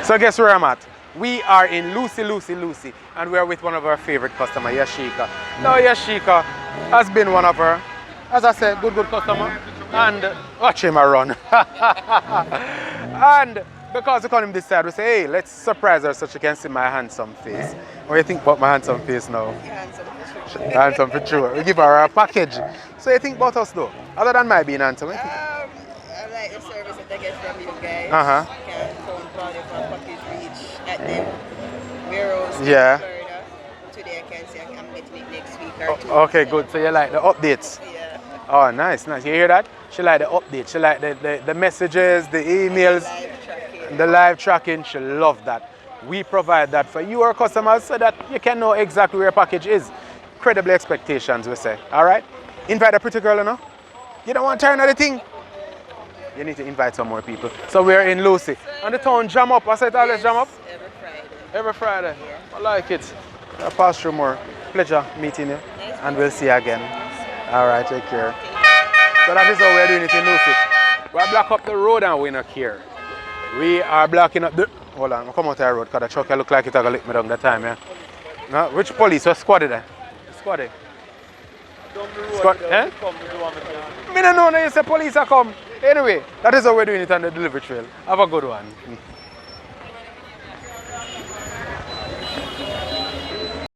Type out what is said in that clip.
So guess where I'm at? We are in Lucy, and we are with one of our favorite customers, Yashika. Now Yashika has been one of our, as I said, good customer. And watch him run. And because we call him this side, we say, hey, let's surprise her so she can see my handsome face. What do you think about my handsome face now? Handsome for sure. We give her a package. So you think about us though? Other than my being handsome, what do you think? I like the service that I get from you guys. Uh-huh. I can phone call if a package reach at them warehouse in Yeah. Florida. Today I can say I'm getting it next week or 2 Okay, weeks. good. So you like the updates? Yeah. Oh, nice. You hear that? She like the updates. She like the messages, the emails, Live tracking. the live tracking. She love that. We provide that for you, our customers, so that you can know exactly where your package is. Credible expectations, we say. All right? Invite a pretty girl, you know? You don't want to turn on the thing? You need to invite some more people. So we're in Lucy. And the town jam up. I said always jam up? Every Friday. Every Friday. Yeah. I like it. I'll pass through more. Pleasure meeting you. And we'll see you again. All right, take care. So that is how we're doing it in Lucy. We're block up the road and we're not here. We are blocking up the... Hold on, I'll come out the road because the truck look like it's going to lick me down the time, yeah? No, which police? What squad is that? Squad is? Squad, eh? I don't know, you say police are come. Anyway, that is how we're doing it on the delivery trail. Have a good one.